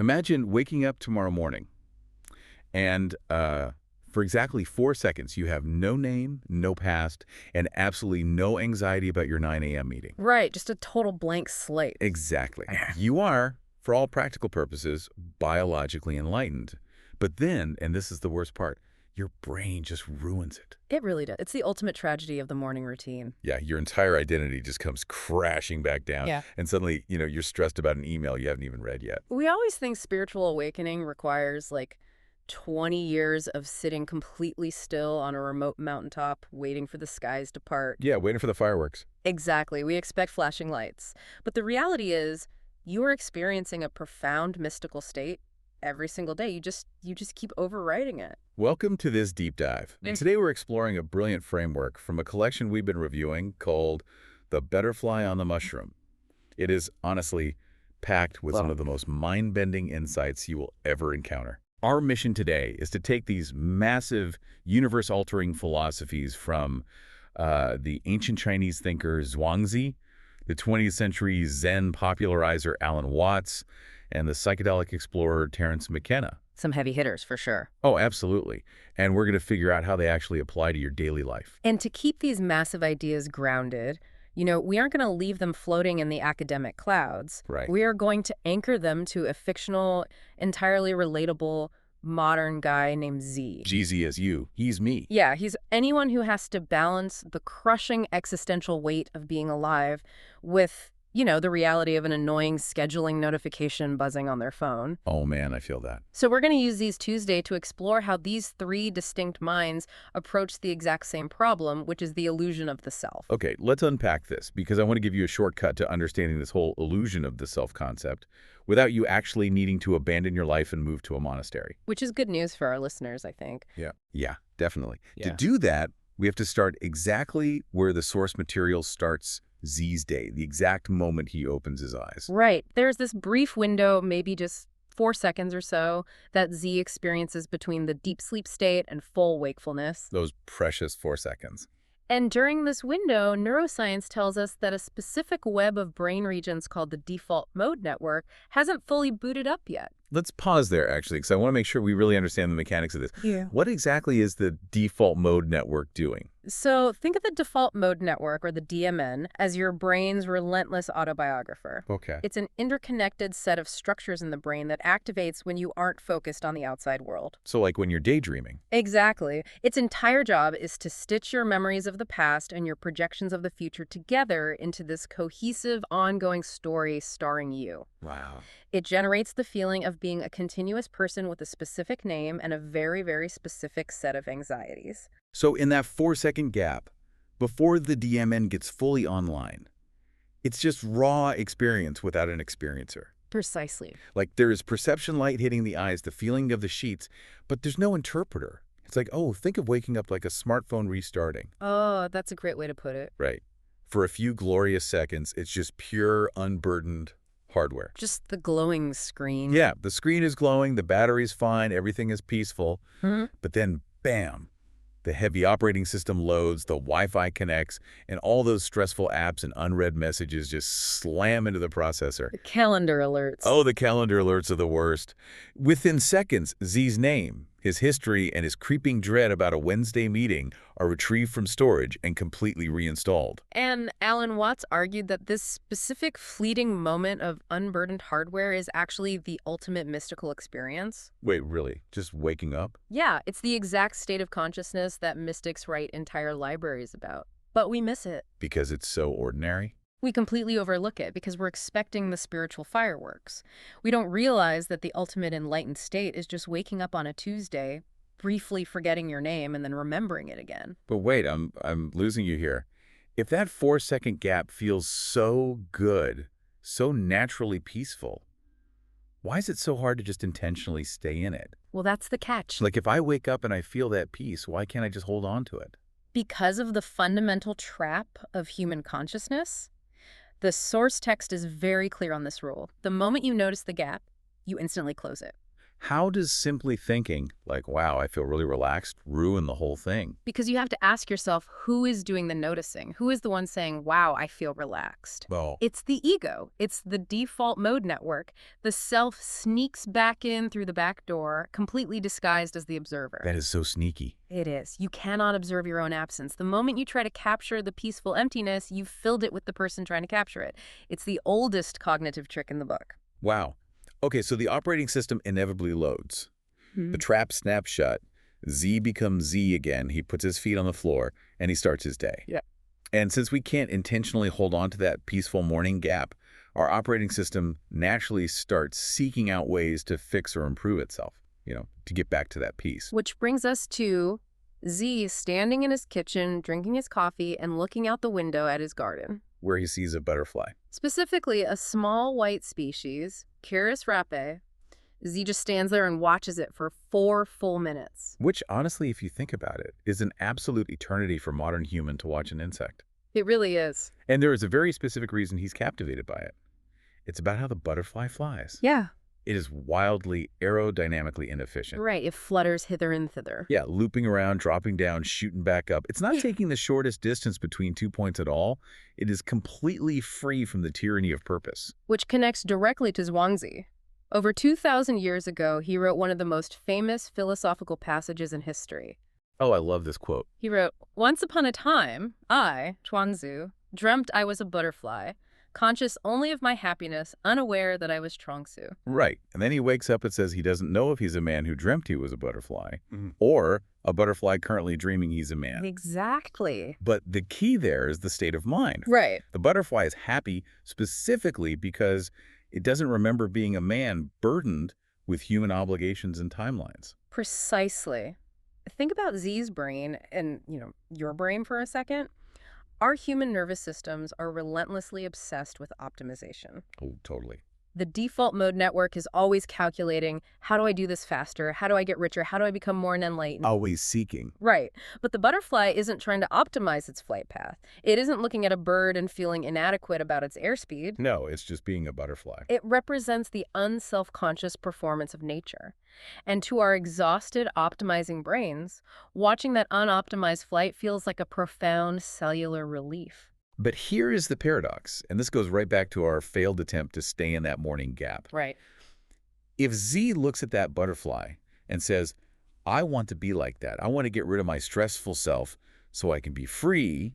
Imagine waking up tomorrow morning and for exactly 4 seconds, you have no name, no past, and absolutely no anxiety about your 9 a.m. meeting. Right, just a total blank slate. Exactly. You are, for all practical purposes, biologically enlightened. But then, and this is the worst part, your brain just ruins it. It really does. It's the ultimate tragedy of the morning routine. Yeah, your entire identity just comes crashing back down. Yeah. And suddenly, you're stressed about an email you haven't even read yet. We always think spiritual awakening requires, 20 years of sitting completely still on a remote mountaintop, waiting for the skies to part. Yeah, waiting for the fireworks. Exactly. We expect flashing lights. But the reality is, you're experiencing a profound mystical state every single day. You just keep overriding it. Welcome to this deep dive. Today we're exploring a brilliant framework from a collection we've been reviewing called The Butterfly on the Mushroom. It is honestly packed with some of the most mind-bending insights you will ever encounter. Our mission today is to take these massive, universe-altering philosophies from the ancient Chinese thinker Zhuangzi, the 20th century Zen popularizer Alan Watts, and the psychedelic explorer Terence McKenna. Some heavy hitters, for sure. Oh, absolutely. And we're going to figure out how they actually apply to your daily life. And to keep these massive ideas grounded, we aren't going to leave them floating in the academic clouds. Right. We are going to anchor them to a fictional, entirely relatable, modern guy named Z. GZ is you. He's me. Yeah, he's anyone who has to balance the crushing existential weight of being alive with, the reality of an annoying scheduling notification buzzing on their phone. Oh, man, I feel that. So we're going to use these Tuesday to explore how these three distinct minds approach the exact same problem, which is the illusion of the self. Okay, let's unpack this, because I want to give you a shortcut to understanding this whole illusion of the self concept without you actually needing to abandon your life and move to a monastery. Which is good news for our listeners, I think. Yeah, definitely. Yeah. To do that, we have to start exactly where the source material starts Z's day, the exact moment he opens his eyes. Right. There's this brief window, maybe just 4 seconds or so, that Z experiences between the deep sleep state and full wakefulness. Those precious 4 seconds. And during this window, neuroscience tells us that a specific web of brain regions called the default mode network hasn't fully booted up yet. Let's pause there, actually, because I want to make sure we really understand the mechanics of this. Yeah. What exactly is the default mode network doing? So think of the default mode network, or the DMN, as your brain's relentless autobiographer. Okay. It's an interconnected set of structures in the brain that activates when you aren't focused on the outside world. So like when you're daydreaming. Exactly. Its entire job is to stitch your memories of the past and your projections of the future together into this cohesive, ongoing story starring you. Wow. It generates the feeling of being a continuous person with a specific name and a very, very specific set of anxieties. So in that 4-second gap, before the DMN gets fully online, it's just raw experience without an experiencer. Precisely. Like there is perception light hitting the eyes, the feeling of the sheets, but there's no interpreter. It's like, oh, think of waking up like a smartphone restarting. Oh, that's a great way to put it. Right. For a few glorious seconds, it's just pure, unburdened hardware. Just the glowing screen. Yeah, the screen is glowing, the battery's fine, everything is peaceful. Mm-hmm. But then, bam, the heavy operating system loads, the Wi-Fi connects, and all those stressful apps and unread messages just slam into the processor. The calendar alerts. Oh, the calendar alerts are the worst. Within seconds, Z's name, his history, and his creeping dread about a Wednesday meeting are retrieved from storage and completely reinstalled. And Alan Watts argued that this specific fleeting moment of unburdened hardware is actually the ultimate mystical experience. Wait, really? Just waking up? Yeah, it's the exact state of consciousness that mystics write entire libraries about. But we miss it. Because it's so ordinary? We completely overlook it because we're expecting the spiritual fireworks. We don't realize that the ultimate enlightened state is just waking up on a Tuesday, briefly forgetting your name, and then remembering it again. But wait, I'm losing you here. If that 4-second gap feels so good, so naturally peaceful, why is it so hard to just intentionally stay in it? Well, that's the catch. Like if I wake up and I feel that peace, why can't I just hold on to it? Because of the fundamental trap of human consciousness. The source text is very clear on this rule. The moment you notice the gap, you instantly close it. How does simply thinking, like, wow, I feel really relaxed, ruin the whole thing? Because you have to ask yourself, who is doing the noticing? Who is the one saying, wow, I feel relaxed? Well, It's the ego. It's the default mode network. The self sneaks back in through the back door, completely disguised as the observer. that is so sneaky. It is. You cannot observe your own absence. The moment you try to capture the peaceful emptiness, you've filled it with the person trying to capture it. It's the oldest cognitive trick in the book. Wow. Okay, so the operating system inevitably loads. The trap snaps shut. Z becomes Z again. He puts his feet on the floor, and he starts his day. Yeah. And since we can't intentionally hold on to that peaceful morning gap, our operating system naturally starts seeking out ways to fix or improve itself, to get back to that peace. Which brings us to Z standing in his kitchen, drinking his coffee, and looking out the window at his garden. Where he sees a butterfly. Specifically, a small white species, Chirus rape. Z just stands there and watches it for 4 full minutes. Which, honestly, if you think about it, is an absolute eternity for modern human to watch an insect. It really is. And there is a very specific reason he's captivated by it. It's about how the butterfly flies. Yeah. It is wildly aerodynamically inefficient. Right, it flutters hither and thither. Yeah, looping around, dropping down, shooting back up. It's not taking the shortest distance between 2 points at all. It is completely free from the tyranny of purpose. Which connects directly to Zhuangzi. Over 2,000 years ago, he wrote one of the most famous philosophical passages in history. Oh, I love this quote. He wrote, "Once upon a time, I, Zhuangzi, dreamt I was a butterfly, conscious only of my happiness, unaware that I was Zhuangzi." Right. And then he wakes up and says he doesn't know if he's a man who dreamt he was a butterfly or a butterfly currently dreaming he's a man. Exactly. But the key there is the state of mind. Right. The butterfly is happy specifically because it doesn't remember being a man burdened with human obligations and timelines. Precisely. Think about Z's brain and, your brain for a second. Our human nervous systems are relentlessly obsessed with optimization. Oh, totally. The default mode network is always calculating, how do I do this faster? How do I get richer? How do I become more enlightened? Always seeking. Right. But the butterfly isn't trying to optimize its flight path. It isn't looking at a bird and feeling inadequate about its airspeed. No, it's just being a butterfly. It represents the unself-conscious performance of nature. And to our exhausted, optimizing brains, watching that unoptimized flight feels like a profound cellular relief. But here is the paradox, and this goes right back to our failed attempt to stay in that morning gap. Right. If Z looks at that butterfly and says, I want to be like that, I want to get rid of my stressful self so I can be free,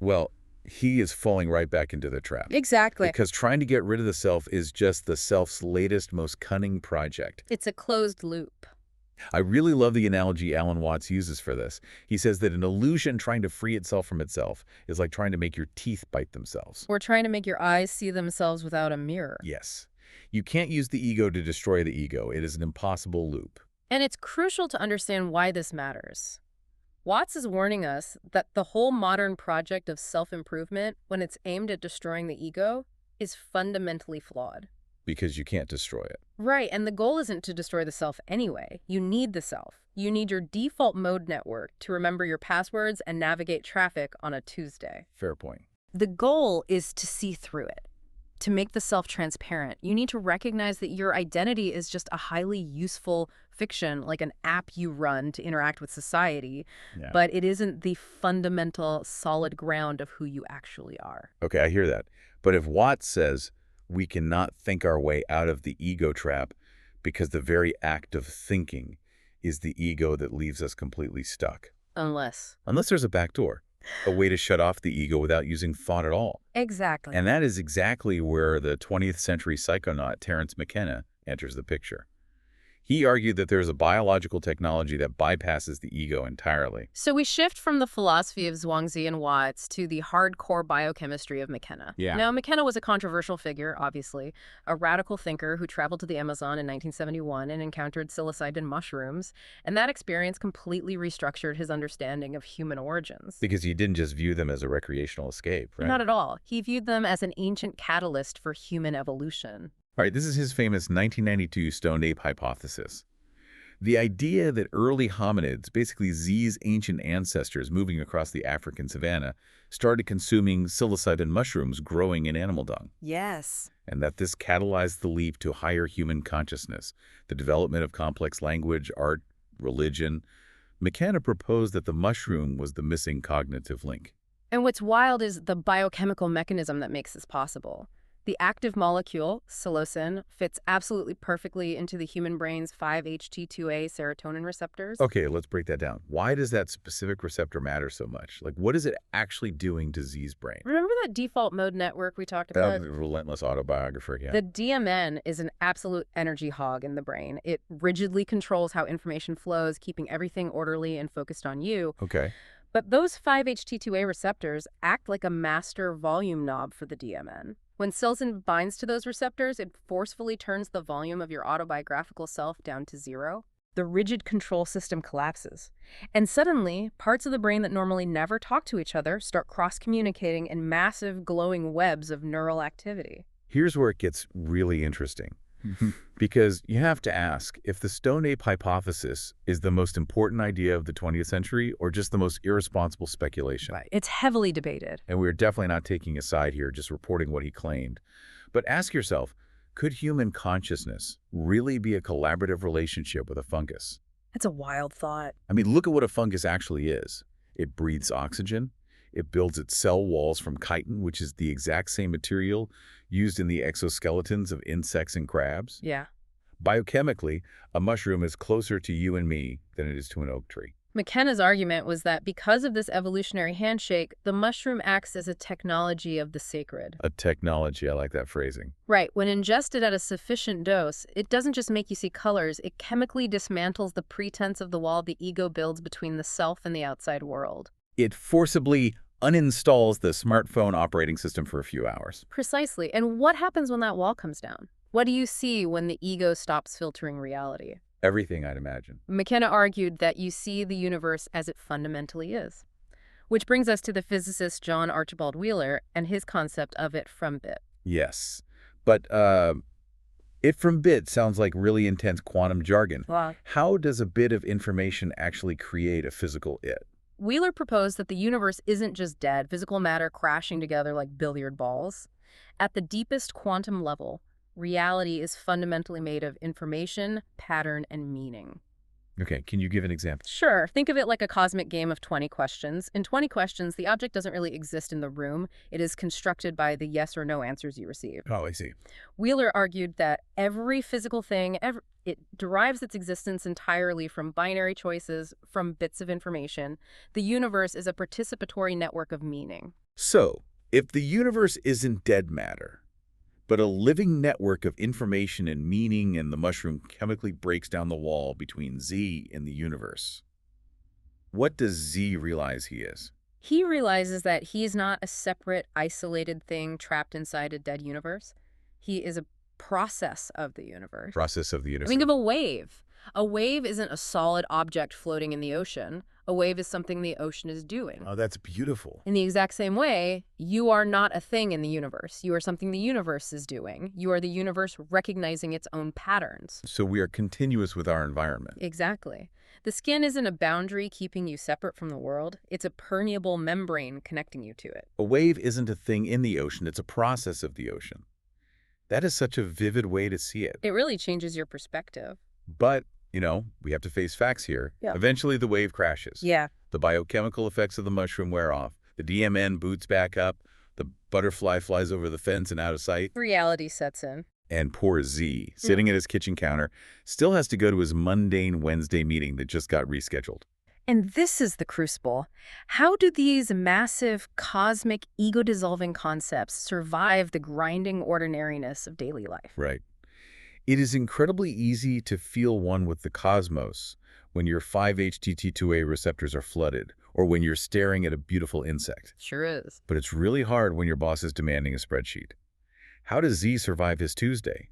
well, he is falling right back into the trap. Exactly. Because trying to get rid of the self is just the self's latest, most cunning project. It's a closed loop. I really love the analogy Alan Watts uses for this. He says that an illusion trying to free itself from itself is like trying to make your teeth bite themselves. Or trying to make your eyes see themselves without a mirror. Yes. You can't use the ego to destroy the ego. It is an impossible loop. And it's crucial to understand why this matters. Watts is warning us that the whole modern project of self-improvement, when it's aimed at destroying the ego, is fundamentally flawed. Because you can't destroy it. Right, and the goal isn't to destroy the self anyway. You need the self. You need your default mode network to remember your passwords and navigate traffic on a Tuesday. Fair point. The goal is to see through it, to make the self transparent. You need to recognize that your identity is just a highly useful fiction, like an app you run to interact with society, but it isn't the fundamental, solid ground of who you actually are. Okay, I hear that. But if Watts says we cannot think our way out of the ego trap because the very act of thinking is the ego that leaves us completely stuck. Unless there's a back door, a way to shut off the ego without using thought at all. Exactly. And that is exactly where the 20th century psychonaut Terence McKenna enters the picture. He argued that there's a biological technology that bypasses the ego entirely. So we shift from the philosophy of Zhuangzi and Watts to the hardcore biochemistry of McKenna. Yeah. Now, McKenna was a controversial figure, obviously, a radical thinker who traveled to the Amazon in 1971 and encountered psilocybin mushrooms, and that experience completely restructured his understanding of human origins. Because he didn't just view them as a recreational escape, right? Not at all. He viewed them as an ancient catalyst for human evolution. All right, this is his famous 1992 stoned ape hypothesis. The idea that early hominids, basically Z's ancient ancestors moving across the African savanna, started consuming psilocybin mushrooms growing in animal dung. Yes. and that this catalyzed the leap to higher human consciousness, the development of complex language, art, religion. McKenna proposed that the mushroom was the missing cognitive link. And what's wild is the biochemical mechanism that makes this possible. The active molecule, psilocin, fits absolutely perfectly into the human brain's 5-HT2A serotonin receptors. Okay, let's break that down. Why does that specific receptor matter so much? Like, what is it actually doing to Z's brain? Remember that default mode network we talked That about? relentless autobiographer, yeah. The DMN is an absolute energy hog in the brain. It rigidly controls how information flows, keeping everything orderly and focused on you. Okay. But those 5-HT2A receptors act like a master volume knob for the DMN. When psilocin binds to those receptors, it forcefully turns the volume of your autobiographical self down to 0. The rigid control system collapses. And suddenly, parts of the brain that normally never talk to each other start cross-communicating in massive glowing webs of neural activity. Here's where it gets really interesting. Because you have to ask if the Stone Ape hypothesis is the most important idea of the 20th century or just the most irresponsible speculation. Right. It's heavily debated. And we're definitely not taking a side here, just reporting what he claimed. But ask yourself, could human consciousness really be a collaborative relationship with a fungus? That's a wild thought. I mean, look at what a fungus actually is. It breathes oxygen. It builds its cell walls from chitin, which is the exact same material used in the exoskeletons of insects and crabs. Yeah. Biochemically, a mushroom is closer to you and me than it is to an oak tree. McKenna's argument was that because of this evolutionary handshake, the mushroom acts as a technology of the sacred. A technology, I like that phrasing. Right. When ingested at a sufficient dose, it doesn't just make you see colors, it chemically dismantles the pretense of the wall the ego builds between the self and the outside world. It forcibly uninstalls the smartphone operating system for a few hours. Precisely. And what happens when that wall comes down? What do you see when the ego stops filtering reality? Everything, I'd imagine. McKenna argued that you see the universe as it fundamentally is. Which brings us to the physicist John Archibald Wheeler and his concept of it from bit. Yes. But it from bit sounds like really intense quantum jargon. Wow. How does a bit of information actually create a physical it? Wheeler proposed that the universe isn't just dead, physical matter crashing together like billiard balls. At the deepest quantum level, reality is fundamentally made of information, pattern, and meaning. Okay, can you give an example? Sure. Think of it like a cosmic game of 20 questions. In 20 questions, the object doesn't really exist in the room. It is constructed by the yes or no answers you receive. Oh, I see. Wheeler argued that every physical thing, it derives its existence entirely from binary choices, from bits of information. The universe is a participatory network of meaning. So, if the universe isn't dead matter, but a living network of information and meaning, and the mushroom chemically breaks down the wall between Z and the universe, what does Z realize he is? He realizes that he's not a separate, isolated thing trapped inside a dead universe. He is a process of the universe. Process of the universe. Think of a wave. A wave isn't a solid object floating in the ocean. A wave is something the ocean is doing. Oh, that's beautiful. In the exact same way, you are not a thing in the universe. You are something the universe is doing. You are the universe recognizing its own patterns. So we are continuous with our environment. Exactly. The skin isn't a boundary keeping you separate from the world. It's a permeable membrane connecting you to it. A wave isn't a thing in the ocean. It's a process of the ocean. That is such a vivid way to see it. It really changes your perspective. But, you know, we have to face facts here. Yeah. Eventually the wave crashes. Yeah. The biochemical effects of the mushroom wear off. The DMN boots back up. The butterfly flies over the fence and out of sight. Reality sets in. And poor Z, sitting at his kitchen counter, still has to go to his mundane Wednesday meeting that just got rescheduled. And this is the crucible. How do these massive, cosmic, ego-dissolving concepts survive the grinding ordinariness of daily life? Right. It is incredibly easy to feel one with the cosmos when your 5-HT2A receptors are flooded, or when you're staring at a beautiful insect. Sure is. But it's really hard when your boss is demanding a spreadsheet. How does Z survive his Tuesday?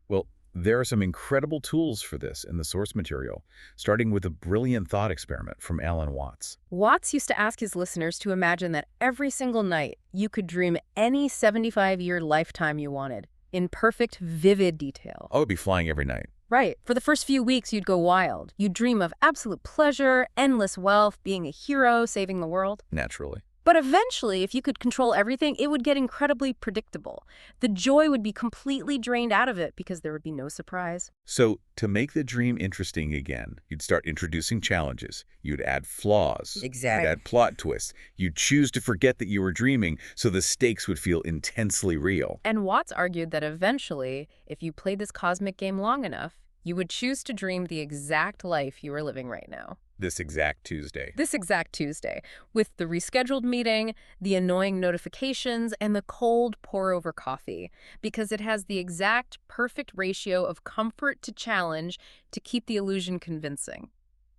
Well, there are some incredible tools for this in the source material, starting with a brilliant thought experiment from Alan Watts. Watts used to ask his listeners to imagine that every single night you could dream any 75-year lifetime you wanted, in perfect, vivid detail. I would be flying every night. Right. For the first few weeks, you'd go wild. You'd dream of absolute pleasure, endless wealth, being a hero, saving the world. Naturally. But eventually, if you could control everything, it would get incredibly predictable. The joy would be completely drained out of it because there would be no surprise. So, to make the dream interesting again, you'd start introducing challenges. You'd add flaws. Exactly. You'd add plot twists. You'd choose to forget that you were dreaming so the stakes would feel intensely real. And Watts argued that eventually, if you played this cosmic game long enough, you would choose to dream the exact life you are living right now. This exact Tuesday. This exact Tuesday, with the rescheduled meeting, the annoying notifications, and the cold pour-over coffee, because it has the exact perfect ratio of comfort to challenge to keep the illusion convincing.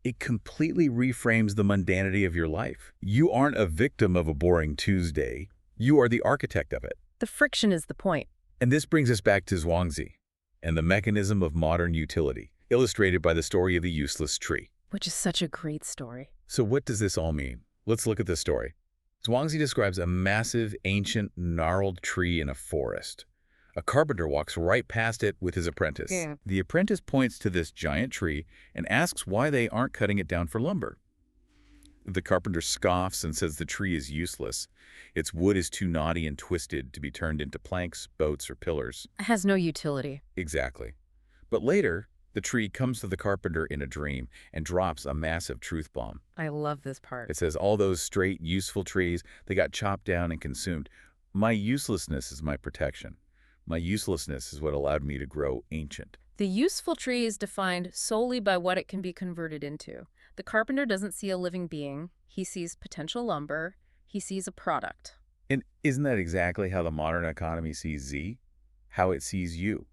It completely reframes the mundanity of your life. You aren't a victim of a boring Tuesday. You are the architect of it. The friction is the point. And this brings us back to Zhuangzi and the mechanism of modern utility, illustrated by the story of the useless tree. Which is such a great story. So what does this all mean? Let's look at this story. Zhuangzi describes a massive, ancient, gnarled tree in a forest. A carpenter walks right past it with his apprentice. Yeah. The apprentice points to this giant tree and asks why they aren't cutting it down for lumber. The carpenter scoffs and says the tree is useless. Its wood is too knotty and twisted to be turned into planks, boats, or pillars. It has no utility. Exactly. But later, the tree comes to the carpenter in a dream and drops a massive truth bomb. I love this part. It says, all those straight, useful trees, they got chopped down and consumed. My uselessness is my protection. My uselessness is what allowed me to grow ancient. The useful tree is defined solely by what it can be converted into. The carpenter doesn't see a living being. He sees potential lumber. He sees a product. And isn't that exactly how the modern economy sees Z? How it sees you,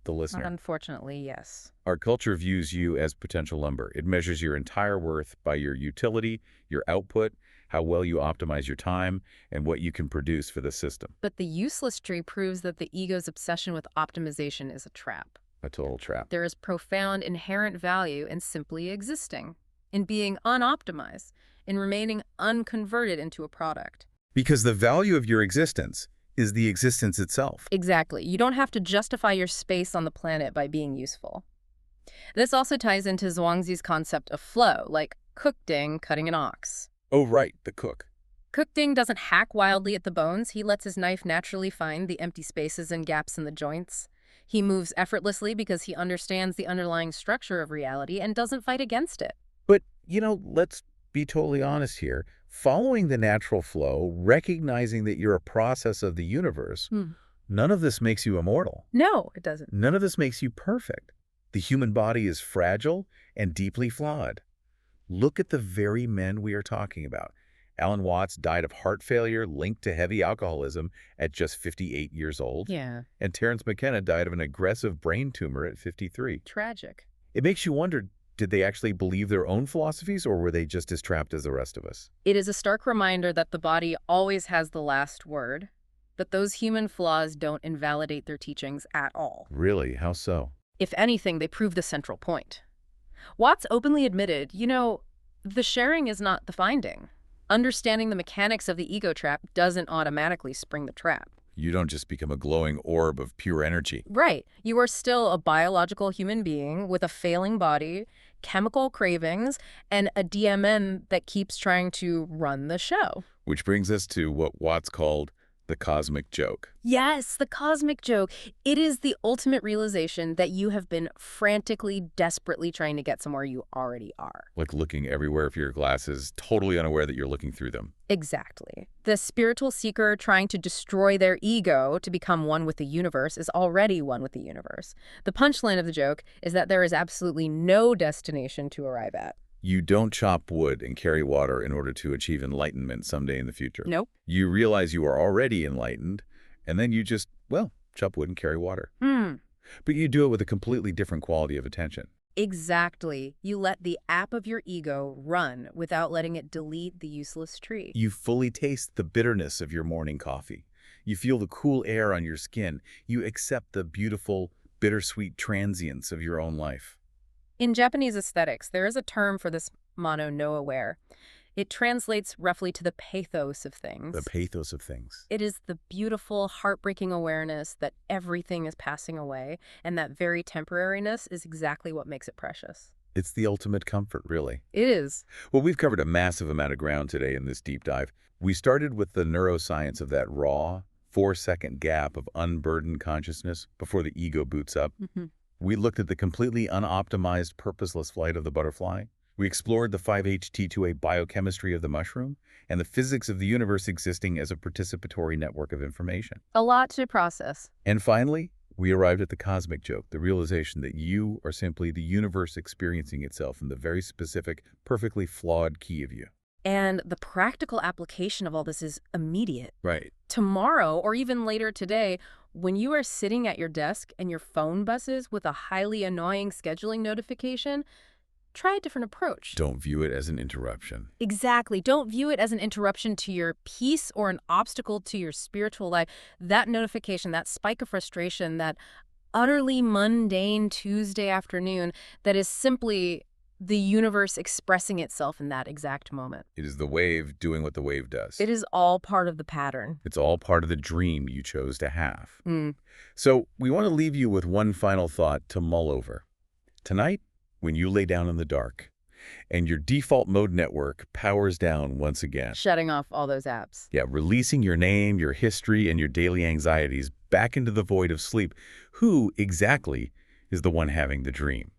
the listener. Unfortunately, yes. Our culture views you as potential lumber. It measures your entire worth by your utility, your output, how well you optimize your time, and what you can produce for the system. But the useless tree proves that the ego's obsession with optimization is a trap. A total trap. There is profound inherent value in simply existing, in being unoptimized, in remaining unconverted into a product. Because the value of your existence is the existence itself. Exactly. You don't have to justify your space on the planet by being useful. This also ties into Zhuangzi's concept of flow, like Cookding cutting an ox. Oh, right, the cook. Cookding doesn't hack wildly at the bones. He lets his knife naturally find the empty spaces and gaps in the joints. He moves effortlessly because he understands the underlying structure of reality and doesn't fight against it. But, let's be totally honest here. Following the natural flow, recognizing that you're a process of the universe, none of this makes you immortal. No, it doesn't. None of this makes you perfect. The human body is fragile and deeply flawed. Look at the very men we are talking about. Alan Watts died of heart failure linked to heavy alcoholism at just 58 years old. Yeah. And Terence McKenna died of an aggressive brain tumor at 53. Tragic. It makes you wonder, did they actually believe their own philosophies, or were they just as trapped as the rest of us? It is a stark reminder that the body always has the last word, that those human flaws don't invalidate their teachings at all. Really? How so? If anything, they prove the central point. Watts openly admitted, the sharing is not the finding. Understanding the mechanics of the ego trap doesn't automatically spring the trap. You don't just become a glowing orb of pure energy. Right. You are still a biological human being with a failing body, chemical cravings, and a DMN that keeps trying to run the show. Which brings us to what Watts called the cosmic joke. Yes, the cosmic joke. It is the ultimate realization that you have been frantically, desperately trying to get somewhere you already are. Like looking everywhere for your glasses, totally unaware that you're looking through them. Exactly. The spiritual seeker trying to destroy their ego to become one with the universe is already one with the universe. The punchline of the joke is that there is absolutely no destination to arrive at. You don't chop wood and carry water in order to achieve enlightenment someday in the future. Nope. You realize you are already enlightened, and then you just, chop wood and carry water. But you do it with a completely different quality of attention. Exactly. You let the app of your ego run without letting it delete the useless tree. You fully taste the bitterness of your morning coffee. You feel the cool air on your skin. You accept the beautiful, bittersweet transience of your own life. In Japanese aesthetics, there is a term for this mono no aware. It translates roughly to the pathos of things. The pathos of things. It is the beautiful, heartbreaking awareness that everything is passing away, and that very temporariness is exactly what makes it precious. It's the ultimate comfort, really. It is. Well, we've covered a massive amount of ground today in this deep dive. We started with the neuroscience of that raw, 4-second gap of unburdened consciousness before the ego boots up. Mhm. We looked at the completely unoptimized, purposeless flight of the butterfly. We explored the 5-HT2A biochemistry of the mushroom and the physics of the universe existing as a participatory network of information. A lot to process. And finally, we arrived at the cosmic joke, the realization that you are simply the universe experiencing itself in the very specific, perfectly flawed key of you. And the practical application of all this is immediate. Right. Tomorrow, or even later today, when you are sitting at your desk and your phone buzzes with a highly annoying scheduling notification, try a different approach. Don't view it as an interruption. Exactly. Don't view it as an interruption to your peace or an obstacle to your spiritual life. That notification, that spike of frustration, that utterly mundane Tuesday afternoon, that is simply the universe expressing itself in that exact moment. It is the wave doing what the wave does. It is all part of the pattern. It's all part of the dream you chose to have. Mm. So we want to leave you with one final thought to mull over. Tonight, when you lay down in the dark and your default mode network powers down once again. Shutting off all those apps. Yeah, releasing your name, your history, and your daily anxieties back into the void of sleep. Who exactly is the one having the dream?